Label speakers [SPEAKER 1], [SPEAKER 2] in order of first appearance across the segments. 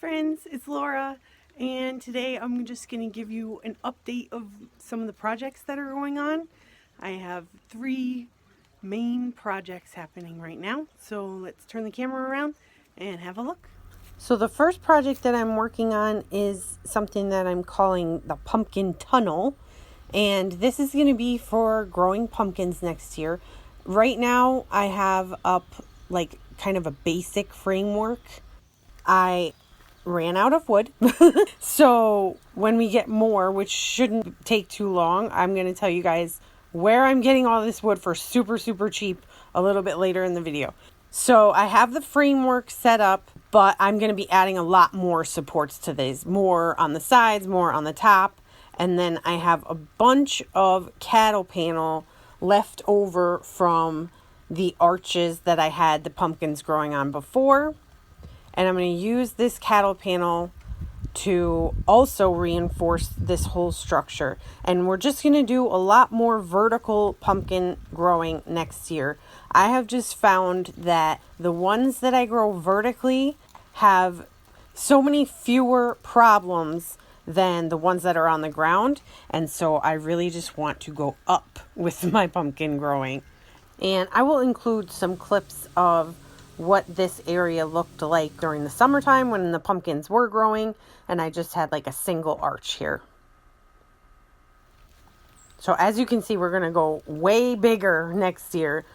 [SPEAKER 1] friends, it's Laura, and today I'm just going to give you an update of some of the projects that are going on. I have 3 main projects happening right now, so let's turn the camera around and have a look. So the first project that I'm working on is something that I'm calling the pumpkin tunnel, and this is going to be for growing pumpkins next year. Right now I have up like kind of a basic framework. I ran out of wood. So when we get more, which shouldn't take too long, I'm going to tell you guys where I'm getting all this wood for super cheap a little bit later in the video. So I have the framework set up, but I'm going to be adding a lot more supports to these. More on the sides, more on the top. And then I have a bunch of cattle panel left over from the arches that I had the pumpkins growing on before. And I'm going to use this cattle panel to also reinforce this whole structure. And we're just going to do a lot more vertical pumpkin growing next year. I have just found that the ones that I grow vertically have so many fewer problems than the ones that are on the ground. And so I really just want to go up with my pumpkin growing. And I will include some clips of what this area looked like during the summertime when the pumpkins were growing, and I just had like a single arch here. So as you can see, we're going to go way bigger next year.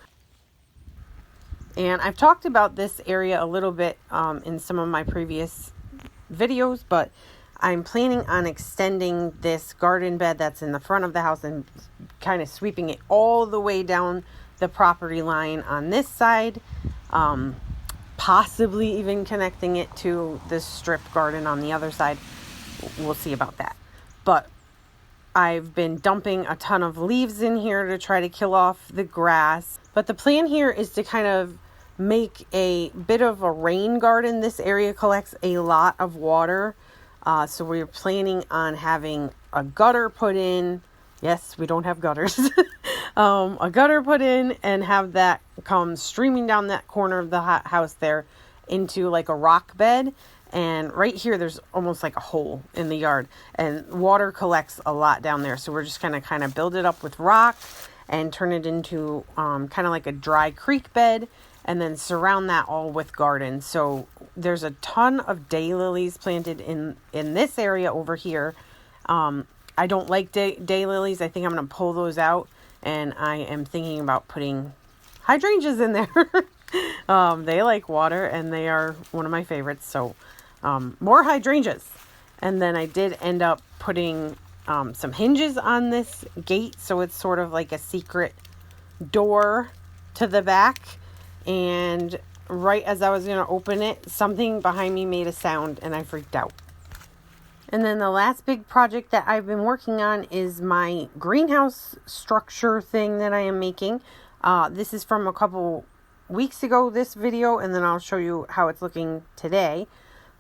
[SPEAKER 1] And I've talked about this area a little bit in some of my previous videos, but I'm planning on extending this garden bed that's in the front of the house and kind of sweeping it all the way down the property line on this side. Possibly even connecting it to the strip garden on the other side. We'll see about that. But I've been dumping a ton of leaves in here to try to kill off the grass. But the plan here is to kind of make a bit of a rain garden. This area collects a lot of water. So we're planning on having a gutter put in. Yes, we don't have gutters. A gutter put in and have that come streaming down that corner of the house there into like a rock bed. And right here, there's almost like a hole in the yard, and water collects a lot down there. So we're just going to kind of build it up with rock and turn it into kind of like a dry creek bed, and then surround that all with garden. So there's a ton of daylilies planted in this area over here. I don't like daylilies. I think I'm going to pull those out, and I am thinking about putting hydrangeas in there. They like water, and they are one of my favorites. So more hydrangeas. And then I did end up putting some hinges on this gate, so it's sort of like a secret door to the back. And right as I was going to open it, something behind me made a sound, and I freaked out. And then the last big project that I've been working on is my greenhouse structure thing that I am making. This is from a couple weeks ago, this video, and then I'll show you how it's looking today.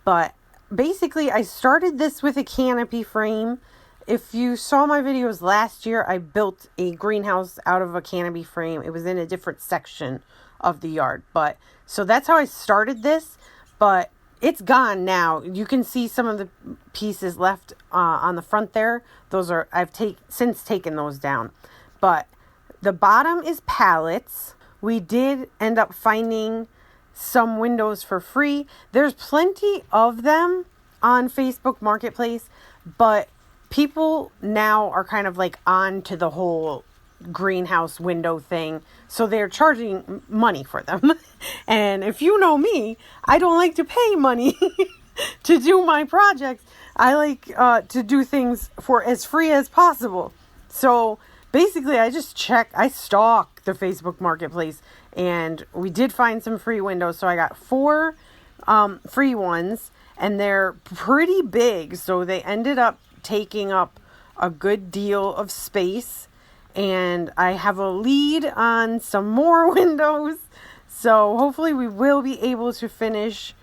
[SPEAKER 1] But basically, I started this with a canopy frame. If you saw my videos last year, I built a greenhouse out of a canopy frame. It was in a different section of the yard. But so that's how I started this. But it's gone now. You can see some of the pieces left on the front there. Those are, I've since taken those down. But the bottom is pallets. We did end up finding some windows for free. There's plenty of them on Facebook Marketplace, but people now are kind of like on to the whole greenhouse window thing, so they're charging money for them. And if you know me, I don't like to pay money to do my projects. I like to do things for as free as possible. So basically, I stalk the Facebook Marketplace, and we did find some free windows. So I got 4 free ones, and they're pretty big, so they ended up taking up a good deal of space. And I have a lead on some more windows. So hopefully we will be able to finish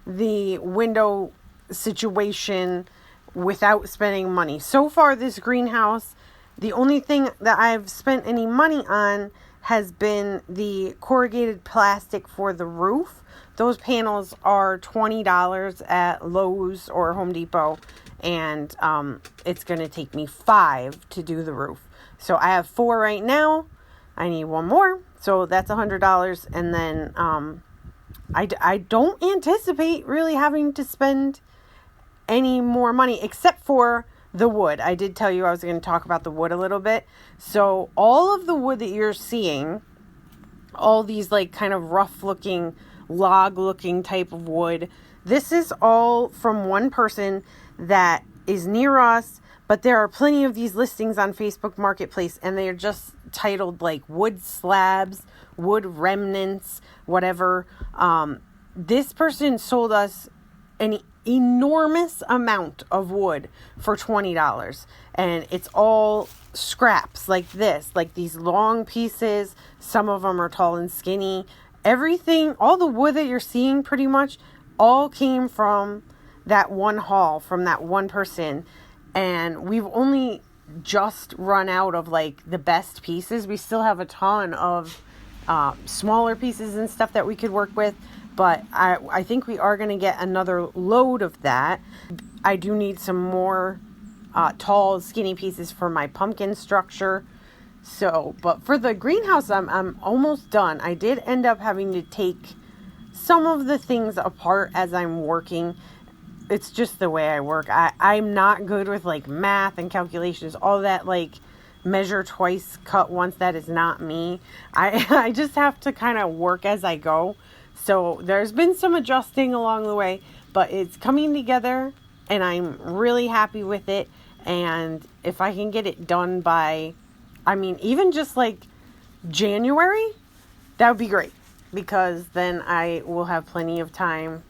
[SPEAKER 1] the window situation without spending money. So far, this greenhouse, the only thing that I've spent any money on has been the corrugated plastic for the roof. Those panels are $20 at Lowe's or Home Depot, and it's going to take me 5 to do the roof. So I have 4 right now. I need 1 more, so that's $100, and then I don't anticipate really having to spend any more money except for the wood. I did tell you I was going to talk about the wood a little bit. So all of the wood that you're seeing, all these like kind of rough looking, log looking type of wood, this is all from one person that is near us, but there are plenty of these listings on Facebook Marketplace, and they are just titled like wood slabs, wood remnants, whatever. This person sold us an enormous amount of wood for $20, and it's all scraps like this, like these long pieces. Some of them are tall and skinny. Everything, all the wood that you're seeing pretty much all came from that one haul, from that one person, and we've only just run out of like the best pieces. We still have a ton of smaller pieces and stuff that we could work with, but I think we are going to get another load of that. I do need some more tall, skinny pieces for my pumpkin structure. So, but for the greenhouse, I'm almost done. I did end up having to take some of the things apart as I'm working. It's just the way I work. I'm not good with like math and calculations, all that like measure twice, cut once. That is not me. I just have to kind of work as I go. So there's been some adjusting along the way, but it's coming together and I'm really happy with it. And if I can get it done by, even just like January, that would be great, because then I will have plenty of time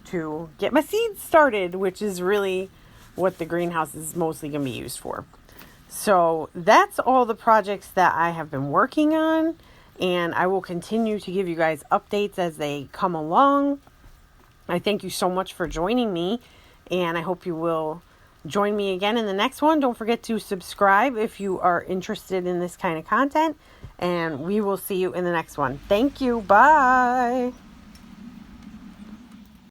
[SPEAKER 1] to get my seeds started, which is really what the greenhouse is mostly going to be used for. So that's all the projects that I have been working on, and I will continue to give you guys updates as they come along. I thank you so much for joining me, and I hope you will join me again in the next one. Don't forget to subscribe if you are interested in this kind of content, and we will see you in the next one. Thank you. Bye.